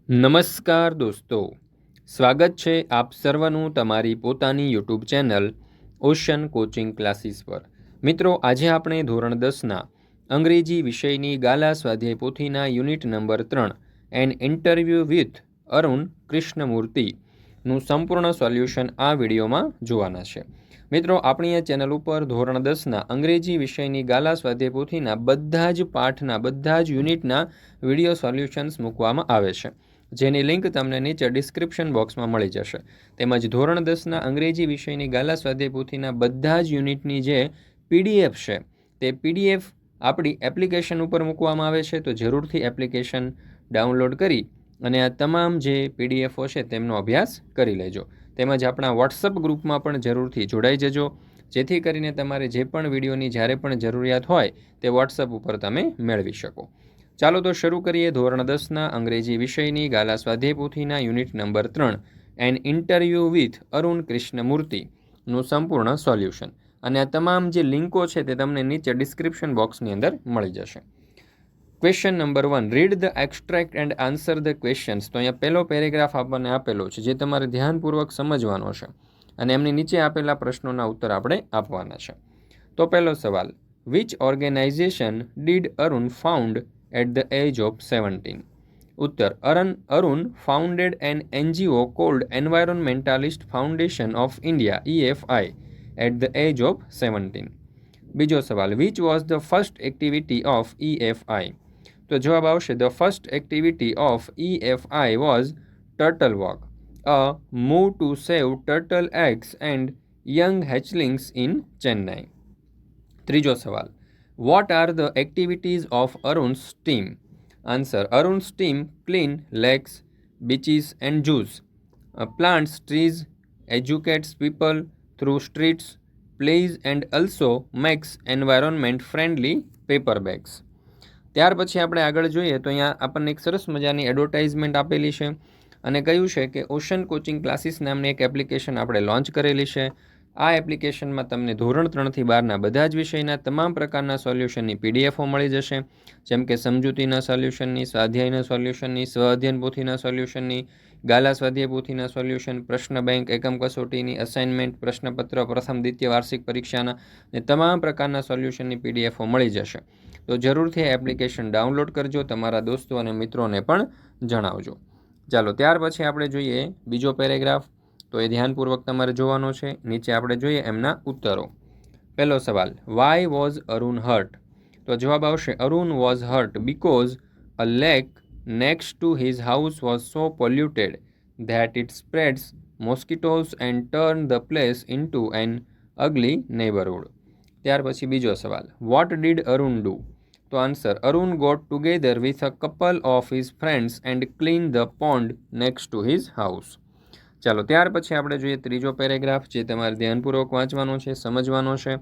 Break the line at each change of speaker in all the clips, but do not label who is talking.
નમસ્કાર દોસ્તો, સ્વાગત છે આપ સર્વનું તમારી પોતાની YouTube channel ocean coaching classes પર. મિત્રો, આજે આપણે ધોરણ 10ના અંગ્રેજી વિષયની ગાલા સ્વાધ્યાય પોથીના unit number 3 an interview with Arun કૃષ્ણમૂર્તિનું સંપૂર્ણ સોલ્યુશન આ વિડીયોમાં જોવાના છે. મિત્રો, આપણી આ ચેનલ ઉપર ધોરણ 10ના અંગ્રેજી વિષયની ગાલા સ્વાધ્યાય પોથીના બધા જ પાઠના બધા જ યુનિટના વિડીયો સોલ્યુશન્સ મૂકવામાં આવે છે, જેની લિંક તમને નીચે ડિસ્ક્રિપ્શન બોક્સમાં મળી જશે. તેમજ ધોરણ 10ના અંગ્રેજી વિષયની ગાલા સ્વાધ્યાય પોથીના બધા જ યુનિટની જે પીડીએફ છે તે પીડીએફ આપણી એપ્લિકેશન ઉપર મૂકવામાં આવે છે. તો જરૂરથી એપ્લિકેશન ડાઉનલોડ કરી અને આ તમામ જે પીડીએફો છે તેમનો અભ્યાસ કરી લેજો. તેમજ આપણા વોટ્સઅપ ગ્રુપમાં પણ જરૂરથી જોડાઈ જજો, જેથી કરીને તમારે જે પણ વિડીયોની જ્યારે પણ જરૂરિયાત હોય તે વોટ્સઅપ ઉપર તમે મેળવી શકો. ચાલો તો શરૂ કરીએ ધોરણ 10ના અંગ્રેજી વિષયની ગાલા સ્વાધ્યાય પોથીના unit number 3 an interview with Arun કૃષ્ણમૂર્તિનું સંપૂર્ણ સોલ્યુશન. અને આ તમામ જે લિંકો છે તે તમને નીચે ડિસ્ક્રિપ્શન બોક્સની અંદર મળી જશે. Question number 1, read the extract and answer the questions. તો અહીંયા પહેલો પેરેગ્રાફ આપણને આપેલો છે, જે તમારે ધ્યાનપૂર્વક સમજવાનો છે અને એમની નીચે આપેલા પ્રશ્નોના ઉત્તર આપણે આપવાના છે. તો પહેલો સવાલ, which organization did Arun found at the age of 17? Uttar, Arun founded an NGO called Environmentalist Foundation of India EFI at the age of 17. બીજો સવાલ, which was the first activity of EFI? તો જવાબ આવશે, the first activity of EFI was turtle walk, a move to save turtle eggs and young hatchlings in Chennai. ત્રીજો સવાલ, what are the activities of Arun's team? Answer, Arun's team clean lakes, beaches and zoos, plants trees, educates people through streets, plays and also makes environment friendly paper bags. ત્યાર પછી આપણે આગળ જોઈએ તો અહીંયા આપણને એક સરસ મજાની એડવર્ટાઇઝમેન્ટ આપેલી છે અને કહ્યું છે કે ઓશન કોચિંગ ક્લાસીસ નામની એક એપ્લિકેશન આપણે લોન્ચ કરેલી છે. આ એપ્લિકેશનમાં તમને ધોરણ 3થી 12ના બધા જ વિષયના તમામ પ્રકારના સોલ્યુશનની પીડીએફો મળી જશે, જેમ કે સમજૂતીના સોલ્યુશનની, સ્વાધ્યાયના સોલ્યુશનની, સ્વઅધ્યયન પોથીના સોલ્યુશનની, ગાલા સ્વાધ્યાય પોથીના સોલ્યુશન, પ્રશ્ન બેંક, એકમ કસોટીની, અસાઇનમેન્ટ, પ્રશ્નપત્ર, પ્રથમ દ્વિતીય વાર્ષિક પરીક્ષાના ને તમામ પ્રકારના સોલ્યુશનની પીડીએફો મળી જશે. તો જરૂરથી આ એપ્લિકેશન ડાઉનલોડ કરજો, તમારા દોસ્તો અને મિત્રોને પણ જણાવજો. ચાલો, ત્યાર પછી આપણે જોઈએ બીજો પેરેગ્રાફ. તો એ ધ્યાનપૂર્વક તમારે જોવાનો છે. નીચે આપણે જોઈએ એમના ઉત્તરો. પહેલો સવાલ, વાય વોઝ અરુણ હર્ટ? તો જવાબ આવશે, Arun was hurt because a lake next to his house was so polluted that it spreads mosquitoes and turn the place into an ugly neighbourhood. ત્યાર પછી બીજો સવાલ, વોટ ડીડ અરુણ ડુ? તો answer, Arun got together with a couple of his friends and clean the pond next to his house. ચાલો, ત્યાર પછી આપણે જોઈએ ત્રીજો પેરેગ્રાફ, જે તમારે ધ્યાનપૂર્વક વાંચવાનો છે, સમજવાનો છે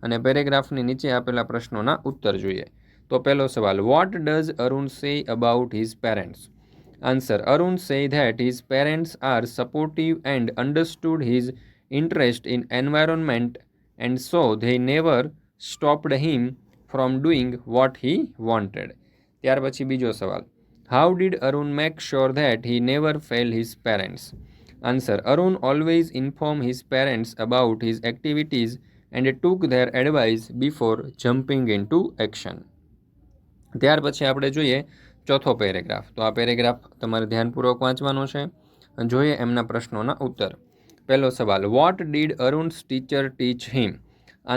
અને પેરેગ્રાફની નીચે આપેલા પ્રશ્નોના ઉત્તર જોઈએ. તો પહેલો સવાલ, what does Arun say about his parents? Answer, Arun say that his parents are supportive and understood his interest in environment and so they never stopped him from doing what he wanted. ત્યાર પછી બીજો સવાલ, how did Arun make sure that he never fail his parents? Answer, Arun always informed his parents about his activities and took their advice before jumping into action. ત્યાર પછી આપણે જોઈએ ચોથો paragraph. તો આ પેરેગ્રાફ તમારે ધ્યાનપૂર્વક વાંચવાનો છે. જોઈએ એમના પ્રશ્નોના ઉત્તર. પહેલો સવાલ, what did Arun's teacher teach him?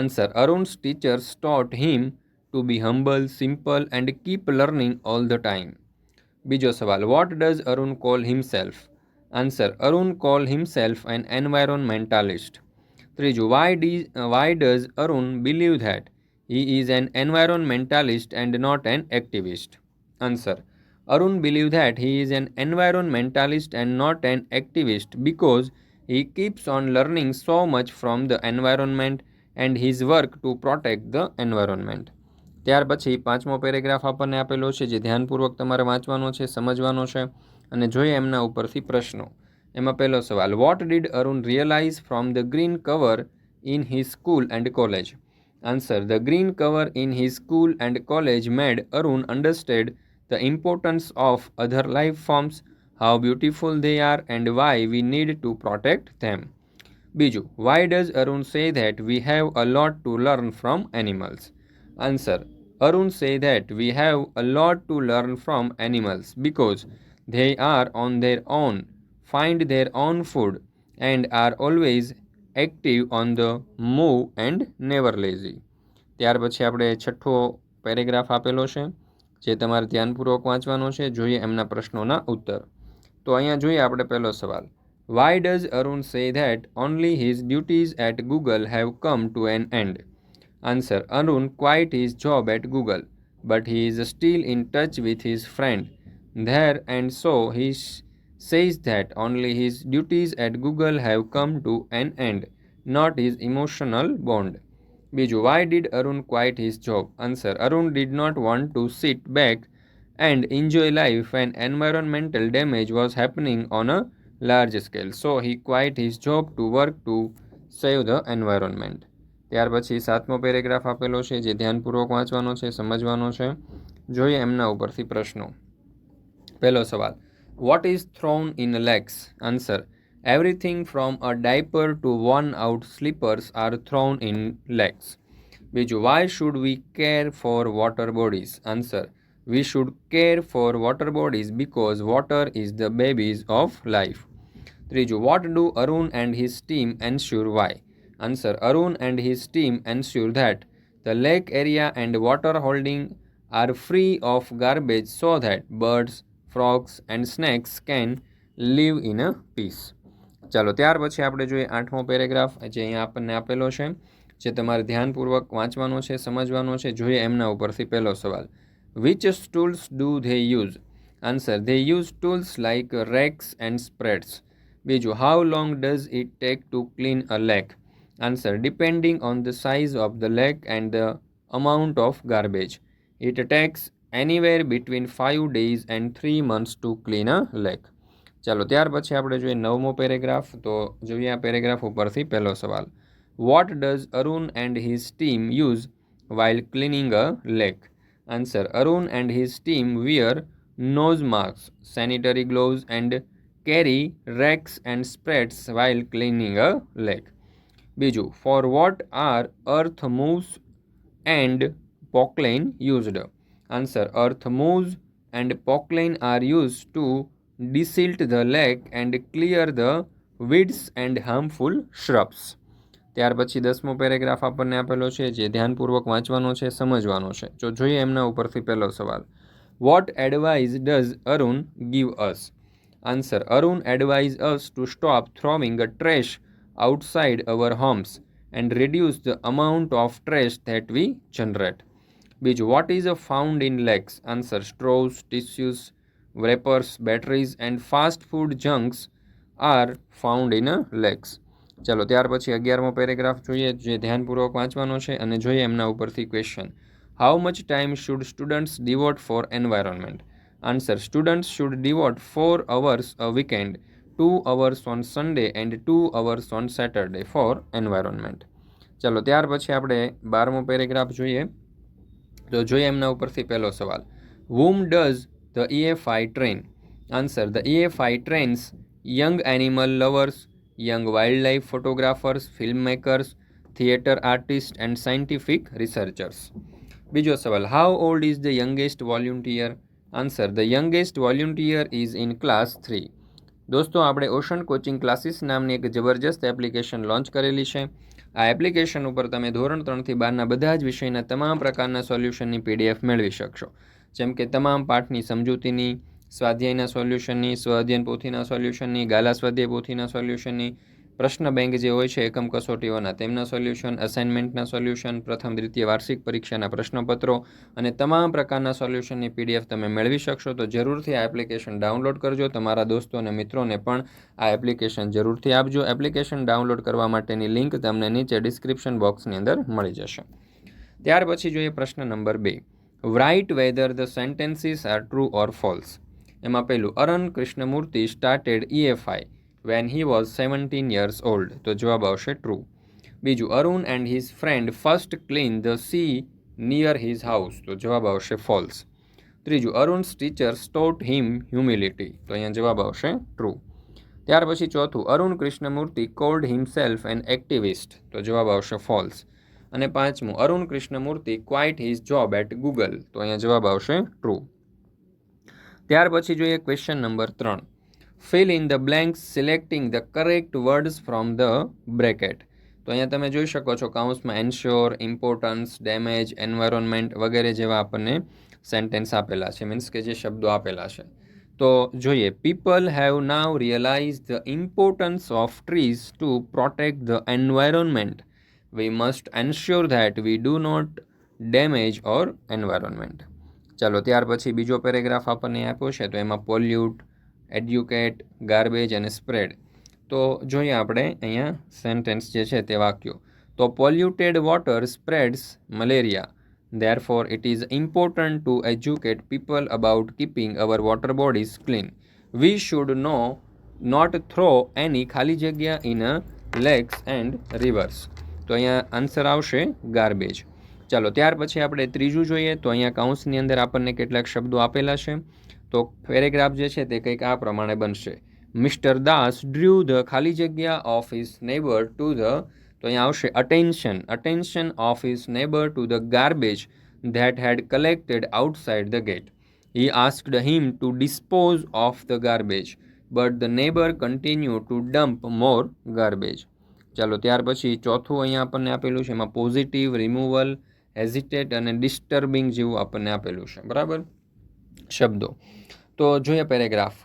Answer, Arun's teachers taught him to be humble, simple and keep learning all the time. બીજો સવાલ, what does Arun call himself? Answer, Arun call himself an environmentalist. ત્રીજું, why does Arun believe that he is an environmentalist and not an activist? Answer, Arun believe that he is an environmentalist and not an activist because he keeps on learning so much from the environment and his work to protect the environment. ત્યાર પછી પાંચમો paragraph આપણને આપેલો છે, જે ધ્યાનપૂર્વક તમારે વાંચવાનો છે, સમજવાનો છે અને જોઈએ એમના ઉપરથી પ્રશ્નો. એમાં પહેલો સવાલ, what did Arun realize from the green cover in his school and college? Answer, the green cover in his school and college made Arun understand the importance of other life forms, how beautiful they are and why we need to protect them. બીજું, why does Arun say that we have a lot to learn from animals? Answer, Arun say that we have a lot to learn from animals because they are on their own, find their own food, and are always active on the move and never lazy. ત્યાર પછી આપણે છઠ્ઠો paragraph આપેલો છે જે તમારે ધ્યાનપૂર્વક વાંચવાનો છે. જોઈએ એમના પ્રશ્નોના ઉત્તર. તો અહીંયા જોઈએ આપણે પહેલો સવાલ. Why does Arun say that only his duties at Google have come to an end? Answer, Arun quit his job at Google, but he is still in touch with his friend there, and so he says that only his duties at Google have come to an end, not his emotional bond. Biju, why did Arun quit his job? Answer, Arun did not want to sit back and enjoy life when environmental damage was happening on a large scale. So he quit his job to work to save the environment. ત્યાર પછી સાતમો paragraph આપેલો છે જે ધ્યાનપૂર્વક વાંચવાનો છે, સમજવાનો છે. જોઈએ એમના ઉપરથી પ્રશ્નો. પહેલો સવાલ, what is thrown in legs? Answer, everything from a diaper to worn out slippers are thrown in legs. બીજું, why should we care for water bodies? Answer, we should care for water bodies because water is the babies of life. ત્રીજું, what do Arun and his team ensure? Why? Answer, Arun and his team ensure that the lake area and water holding are free of garbage so that birds, frogs and snakes can live in a peace. ચાલો ત્યાર પછી આપણે જોઈએ આઠમો paragraph જે અહીંયા આપણને આપેલો છે જે તમારે ધ્યાનપૂર્વક વાંચવાનો છે, સમજવાનો છે. જોઈએ એમના ઉપરથી પહેલો સવાલ. Which tools do they use? Answer, they use tools like rakes and spreads. બીજું, how long does it take to clean a lake? Answer, depending on the size of the lake and the amount of garbage. It takes anywhere between 5 days and 3 months to clean a lake. ચાલો ત્યાર પછી આપણે જોઈએ નવમો paragraph. તો જોઈએ આ paragraph ઉપરથી પહેલો સવાલ. What does Arun and his team use while cleaning a lake? Answer, Arun and his team wear nose masks, sanitary gloves and carry rakes and spreads while cleaning a lake. બીજું, for what are earth moves and poclain used? Answer, earth moves and poclain are used to desilt the lake and clear the weeds and harmful shrubs. ત્યાર પછી દસમો paragraph આપણને આપેલો છે જે ધ્યાનપૂર્વક વાંચવાનો છે, સમજવાનો છે. જો જોઈએ એમના ઉપરથી પહેલો સવાલ. What advice does Arun give us? Answer, Arun advises us to stop throwing a trash outside our homes and reduce the amount of trash that we generate. બીજું, what is found in lakes? Answer, straws, tissues, wrappers, batteries and fast food junks are found in lakes. ચાલો ત્યાર પછી 11મો paragraph જોઈએ જે ધ્યાનપૂર્વક વાંચવાનો છે અને જોઈએ એમના ઉપરથી question. How much time should students devote for environment? Answer, students should devote 4 hours a weekend, 2 hours on Sunday and 2 hours on Saturday for environment. ચાલો ત્યાર પછી આપણે 12મો પેરેગ્રાફ જોઈએ. તો જોઈએ એમના ઉપરથી પહેલો સવાલ. Whom does the EFI train? Answer, the EFI trains young animal lovers, young wildlife photographers, filmmakers, theatre artists and scientific researchers. બીજો સવાલ. How old is the youngest volunteer? Answer, the youngest volunteer is in class 3. દોસ્તો, આપણે ocean coaching classes નામની એક જબરજસ્ત application launch કરેલી છે. આ એપ્લિકેશન ઉપર તમે ધોરણ 3 થી 12ના બધા જ વિષયના તમામ પ્રકારના સોલ્યુશનની PDF મેળવી શકશો. જેમ કે તમામ પાઠની સમજૂતીની, સ્વાધ્યાયના સોલ્યુશનની, સ્વાધ્યાયન પોથીના સોલ્યુશનની, ગાલા સ્વાધ્યાય પોથીના સોલ્યુશનની, પ્રશ્ન બેંક જે હોય છે એકમ કસોટીઓના તેમના સોલ્યુશન, અસાઇનમેન્ટના સોલ્યુશન, પ્રથમ દ્વિતીય વાર્ષિક પરીક્ષાના પ્રશ્નપત્રો અને તમામ પ્રકારના સોલ્યુશનની PDF તમે મેળવી શકશો. તો જરૂરથી આ એપ્લિકેશન ડાઉનલોડ કરજો. તમારા દોસ્તો અને મિત્રોને પણ આ એપ્લિકેશન જરૂરથી આપજો. એપ્લિકેશન ડાઉનલોડ કરવા માટેની લિંક તમને નીચે ડિસ્ક્રિપ્શન બોક્સની અંદર મળી જશે. ત્યાર પછી જોઈએ પ્રશ્ન number 2. Write whether the sentences are true or false. એમાં પહેલું, Arun Krishnamurthy started EFI when he was 17 years old. તો જવાબ આવશે ટ્રુ. બીજું, Arun and his friend first cleaned the sea near his house. તો જવાબ આવશે ફોલ્સ. ત્રીજું, Arun's teachers taught him humility. તો અહીંયા જવાબ આવશે ટ્રુ. ત્યાર પછી ચોથું, Arun Krishnamurthy called himself an activist. તો જવાબ આવશે ફોલ્સ. અને પાંચમું, Arun Krishnamurthy quit his job at Google. તો અહીંયા જવાબ આવશે ટ્રુ. ત્યાર પછી જોઈએ question number 3. Fill in the blanks selecting the correct words from the bracket. તો અહીંયા તમે જોઈ શકો છો કાઉન્સમાં એન્શ્યોર, ઇમ્પોર્ટન્સ, ડેમેજ, એન્વાયરમેન્ટ વગેરે જેવા આપણને સેન્ટેન્સ આપેલા છે, મીન્સ કે જે શબ્દો આપેલા છે. તો જોઈએ, people have now realize the importance of trees to protect the environment. We must ensure that we do not damage or environment. ચાલો, ત્યાર પછી બીજો પેરેગ્રાફ આપણને આપ્યો છે, તો એમાં પોલ્યુટ, એડ્યુકેટ, ગાર્બેજ અને સ્પ્રેડ. તો જોઈએ આપણે અહીંયા સેન્ટેન્સ જે છે તે વાક્યો. તો polluted water spreads malaria. Therefore, it is important to educate people about keeping our water bodies clean. We should know not throw any ખાલી જગ્યા in lakes and rivers. તો અહીંયા આન્સર આવશે ગાર્બેજ. ચાલો, ત્યાર પછી આપણે ત્રીજું જોઈએ. તો અહીંયા કાઉન્સની અંદર આપણને કેટલાક શબ્દો આપેલા છે. તો પેરેગ્રાફ જે છે તે કંઈક આ પ્રમાણે બનશે. મિસ્ટર દાસ ડ્રુ ધ ખાલી જગ્યા of his neighbour to the, તો અહીંયા આવશે attention of his neighbour to the garbage that had collected outside the gate. He asked him to dispose of the garbage, but the neighbor continued to dump more garbage. ચાલો, ત્યાર પછી ચોથું અહીંયા આપણને આપેલું છે, એમાં પોઝિટિવ, રિમૂવલ, હેઝિટેટ અને ડિસ્ટર્બિંગ જેવું આપણને આપેલું છે, બરાબર શબ્દો. તો જોઈએ paragraph.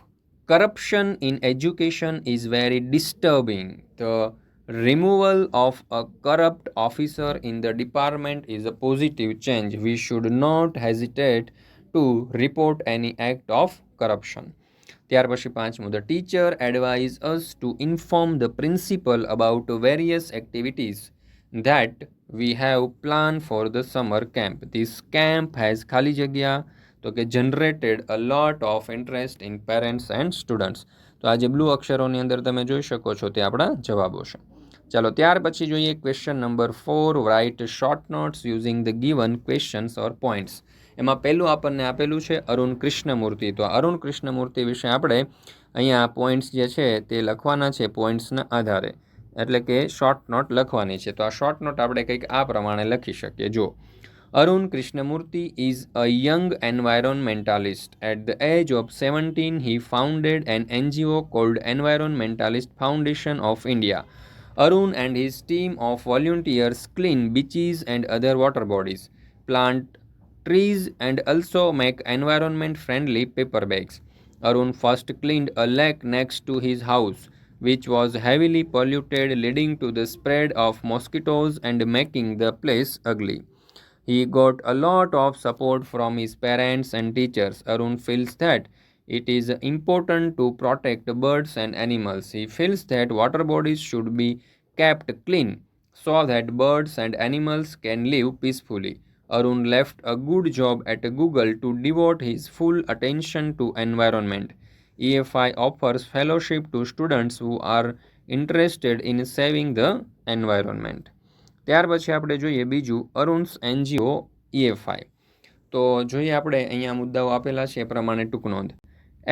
Corruption in education is very disturbing. The removal of a corrupt officer in the department is a positive change. We should not hesitate to report any act of corruption. ત્યાર પછી પાંચમું, the teacher advised us to inform the principal about various activities that we have planned for the summer camp. This camp has ખાલી જગ્યા, તો કે generated a lot of interest in parents and students. તો આ જે blue અક્ષરોની અંદર તમે જોઈ શકો છો તે આપણા જવાબો છે. ચાલો, ત્યાર પછી જોઈએ question number 4. Write short notes using the given questions or points. એમાં પહેલું આપણને આપેલું છે અરુણ કૃષ્ણમૂર્તિ. તો અરુણ કૃષ્ણમૂર્તિ વિશે આપણે અહીંયા પોઈન્ટ્સ જે છે તે લખવાના છે પોઈન્ટ્સના આધારે, એટલે કે શોર્ટ નોટ લખવાની છે. તો આ શોર્ટ નોટ આપણે કંઈક આ પ્રમાણે લખી શકીએ. જો, Arun Krishnamurthy is a young environmentalist. At the age of 17, he founded an NGO called Environmentalist Foundation of India. Arun and his team of volunteers clean beaches and other water bodies, plant trees and also make environment-friendly paper bags. Arun first cleaned a lake next to his house, which was heavily polluted, leading to the spread of mosquitoes and making the place ugly. He got a lot of support from his parents and teachers. Arun feels that it is important to protect birds and animals. He feels that water bodies should be kept clean so that birds and animals can live peacefully. Arun left a good job at Google to devote his full attention to environment. EFI offers fellowship to students who are interested in saving the environment. ત્યાર પછી આપણે જોઈએ બીજું, Arun's NGO EFI. તો જોઈએ આપણે અહીંયા મુદ્દાઓ આપેલા છે એ પ્રમાણે ટૂંક નોંધ.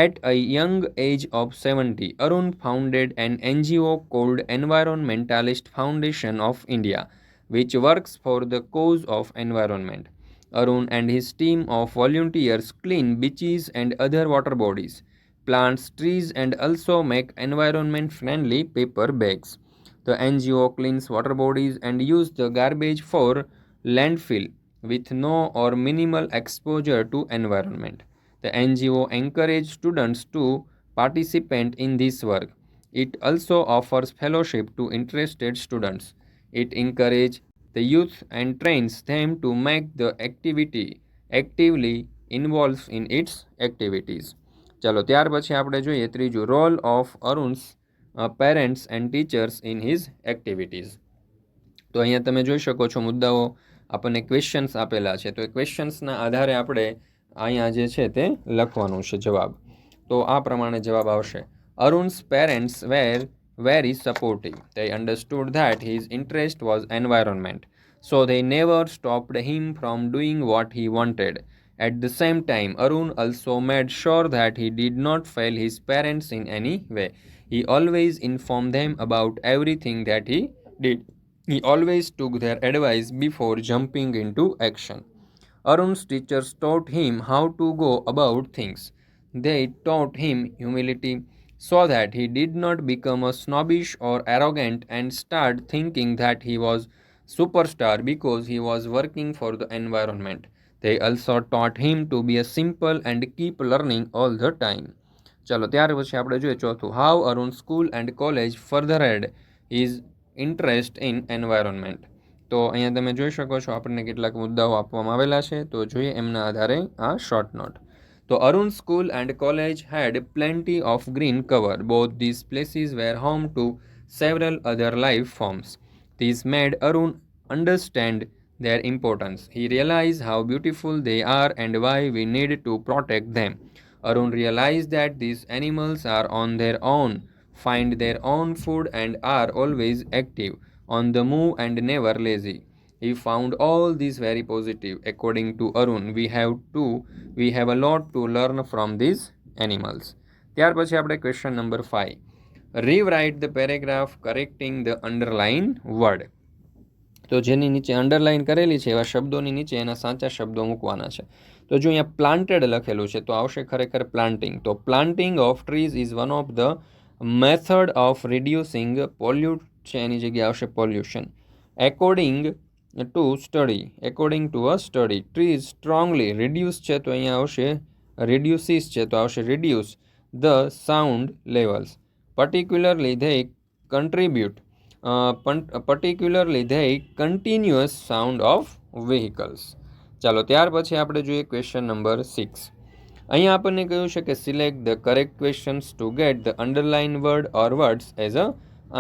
At a young age of 70, Arun founded an NGO called Environmentalist Foundation of India, which works for the cause of environment. Arun and his team of volunteers clean beaches and other water bodies, plants trees and also make environment-friendly paper bags. The NGO cleans water bodies and uses the garbage for landfill with no or minimal exposure to environment. The NGO encourages students to participate in this work. It also offers fellowship to interested students. It encourages the youth and trains them to make the activity actively involved in its activities. ચાલો, ત્યાર પછી આપણે જોઈએ ત્રીજું, role of Arun's parents and teachers in his activities. તો અહીંયા તમે જોઈ શકો છો મુદ્દાઓ આપણને ક્વેશ્ચન્સ આપેલા છે. તો એ ક્વેશ્ચન્સના આધારે આપણે અહીંયા જે છે તે લખવાનું છે જવાબ. તો આ પ્રમાણે જવાબ આવશે. Arun's parents were very supportive. They understood that his interest was environment, so they never stopped him from doing what he wanted. At the same time, Arun also made sure that he did not fail his parents in any way. He always informed them about everything that he did. He always took their advice before jumping into action. Arun's teachers taught him how to go about things. They taught him humility so that he did not become a snobbish or arrogant and start thinking that he was superstar because he was working for the environment. They also taught him to be a simple and keep learning all the time. ચલો ત્યાર પછી આપણે જોઈએ ચોથું, how Arun school and college furthered his interest in environment. તો અહીંયા તમે જોઈ શકો છો આપણને કેટલાક મુદ્દાઓ આપવામાં આવેલા છે, તો જોઈએ એમના આધારે આ શોર્ટ નોટ. તો Arun school and college had plenty of green cover. Both these places were home to several other life forms. This made Arun understand their importance. He realized how beautiful they are and why we need to protect them. Arun realized that these animals are on their own, find their own food and are always active, on the move and never lazy. He found all this very positive. According to Arun, we have a lot to learn from these animals. ત્યાર પછી આપણે question number 5. Rewrite the paragraph correcting the underlined word. તો જેની નીચે underline કરેલી છે એવા શબ્દોની નીચે એના સાચા શબ્દો મૂકવાના છે. તો જો અહીંયા પ્લાન્ટેડ લખેલું છે તો આવશે ખરેખર પ્લાન્ટિંગ. તો planting of trees is one of the method of reducing pollute છે, એની જગ્યાએ આવશે pollution. According to a study trees strongly reduce છે તો અહીંયા આવશે રિડ્યુસીસ છે તો આવશે reduce the sound levels. particularly they continuous sound of vehicles. ચાલો ત્યાર પછી આપણે જોઈએ ક્વેશ્ચન નંબર 6. અહીંયા આપણને કહ્યું છે કે select the correct questions to get the underline word or words as a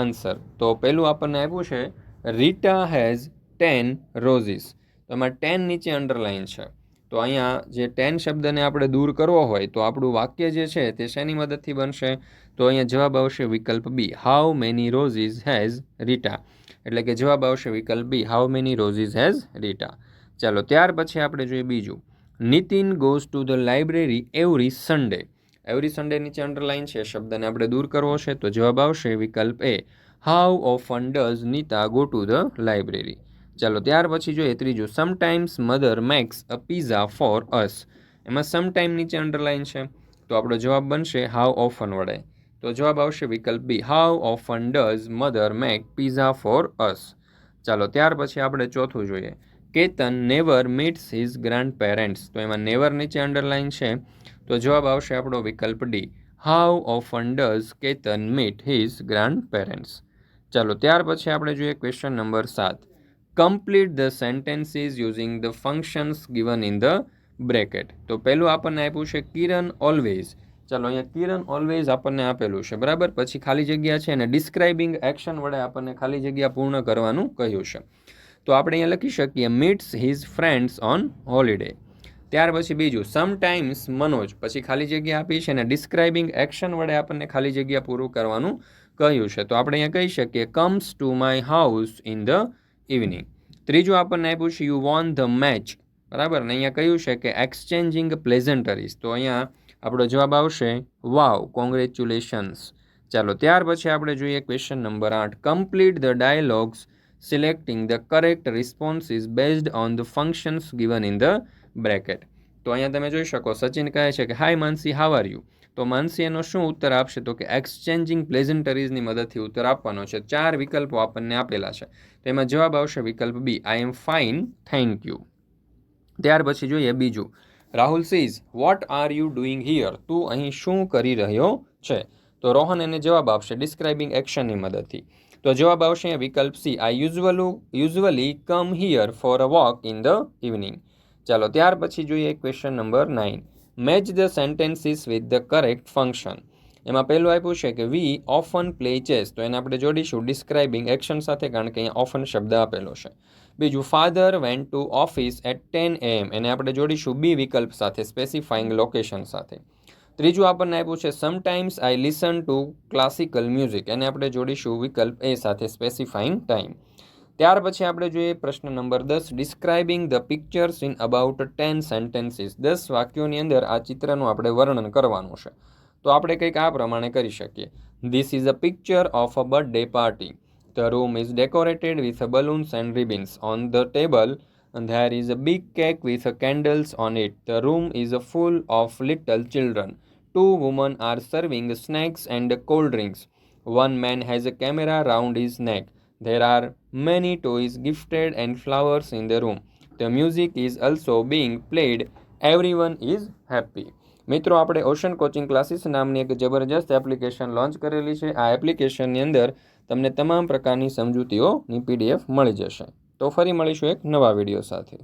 answer. તો પહેલું આપણને આપ્યું છે રીટા હેઝ 10 રોઝીસ. તો એમાં 10 નીચે અંડરલાઇન છે. તો અહીંયા જે 10 શબ્દને આપણે દૂર કરવો હોય તો આપણું વાક્ય જે છે તે શેની મદદથી બનશે? તો અહીંયા જવાબ આવશે વિકલ્પ B, how many roses has Rita. એટલે કે જવાબ આવશે વિકલ્પ B, how many roses has Rita. ચાલો ત્યાર પછી આપણે જોઈએ બીજું, Nitin goes to the library every Sunday. Every Sunday નીચે અંડરલાઇન છે, શબ્દને આપણે દૂર કરવો છે તો જવાબ આવશે વિકલ્પ A, how often does Nita go to the library. ચાલો ત્યાર પછી જોઈએ ત્રીજું, sometimes mother makes a pizza for us. એમાં સમટાઇમ નીચે અંડરલાઇન છે તો આપણો જવાબ બનશે હાઉ ઓફન વડે. તો જવાબ આવશે વિકલ્પ B, how often does mother make pizza for us. ચાલો ત્યાર પછી આપણે ચોથું જોઈએ, Ketan never meets his grandparents. તો એમાં નેવર નીચે અંડરલાઇન છે તો જવાબ આવશે આપણો વિકલ્પ D, how often does Ketan meet his grand parents. ચાલો ત્યાર પછી આપણે જોઈએ question number 7. Complete the sentences using the functions given in the bracket. તો પહેલું આપણને આપ્યું છે કિરણ ઓલવેઝ. ચાલો અહીંયા કિરણ ઓલવેઝ આપણને આપેલું છે, બરાબર. પછી ખાલી જગ્યા છે અને ડિસ્ક્રાઇબિંગ એક્શન વડે આપણને ખાલી જગ્યા પૂર્ણ કરવાનું કહ્યું છે. તો આપણે અહીંયા લખી શકીએ meets his friends on holiday. ત્યાર પછી બીજું, સમટાઇમ્સ મનોજ, પછી ખાલી જગ્યા આપી છે અને ડિસ્ક્રાઇબિંગ એક્શન વડે આપણને ખાલી જગ્યા પૂરું કરવાનું કહ્યું છે. તો આપણે અહીંયા કહી શકીએ comes to my house in the evening. ત્રીજું આપણને આપ્યું છે યુ વોન ધ મેચ, બરાબર. ને અહીંયા કહ્યું છે કે એક્સચેન્જિંગ પ્લેઝન્ટરીઝ. તો અહીંયા આપણો જવાબ આવશે વાવ, કોંગ્રેચ્યુલેશન્સ. ચાલો ત્યાર પછી આપણે જોઈએ question number 8. Complete the dialogues selecting the correct responses based on the functions given in the bracket. તો અહીંયા તમે જોઈ શકો સચિન કહે છે કે હાય માનસી, હાવ આર યુ. તો માનસી એનો શું ઉત્તર આપશે? તો કે એક્સચેન્જિંગ પ્લેઝન્ટરીઝની મદદથી ઉત્તર આપવાનો છે. 4 વિકલ્પો આપણને આપેલા છે, તેમાં જવાબ આવશે વિકલ્પ B, I am fine thank you. ત્યાર પછી જોઈએ બીજું, Rahul sees what are you doing here. તું અહીં શું કરી રહ્યો છે? તો રોહન એને જવાબ આપશે ડિસ્ક્રાઇબિંગ એક્શનની મદદથી. તો જવાબ આવશે વિકલ્પ C, I usually come here for a walk in the evening. ચાલો ત્યાર પછી જોઈએ question number 9. Match the sentences with the correct function. એમાં પહેલું આપ્યું છે કે વી ઓફન પ્લે ચેસ. તો એને આપણે જોડીશું ડિસ્ક્રાઇબિંગ એક્શન સાથે, કારણ કે અહીંયા ઓફન શબ્દ આપેલો છે. બીજું, father went to office at 10 AM. એને આપણે જોડીશું બી વિકલ્પ સાથે, સ્પેસિફાઈંગ લોકેશન સાથે. ત્રીજું આપણને આપ્યું છે sometimes I listen to classical music. એને આપણે જોડીશું વિકલ્પ એ સાથે, સ્પેસિફાઈંગ ટાઈમ. ત્યાર પછી આપણે જોઈએ પ્રશ્ન number 10, describing the pictures in about 10 sentences. 10 વાક્યોની અંદર આ ચિત્રનું આપણે વર્ણન કરવાનું છે. તો આપણે કંઈક આ પ્રમાણે કરી શકીએ. This is a picture of a birthday party. The room is decorated with balloons and ribbons. On the table there is a big cake with candles on it. The room is full of little children. Two women are serving snacks and cold drinks. One man has a camera round his neck. There are many toys gifted and flowers in the room. The music is also being played. Everyone is happy. મિત્રો, આપણે ocean coaching classes નામની એક જબરજસ્ત application launch કરેલી છે. આ એપ્લિકેશનની અંદર તમને તમામ પ્રકારની સમજૂતીઓની PDF મળી જશે. તો ફરી મળીશું એક નવા વિડીયો સાથે.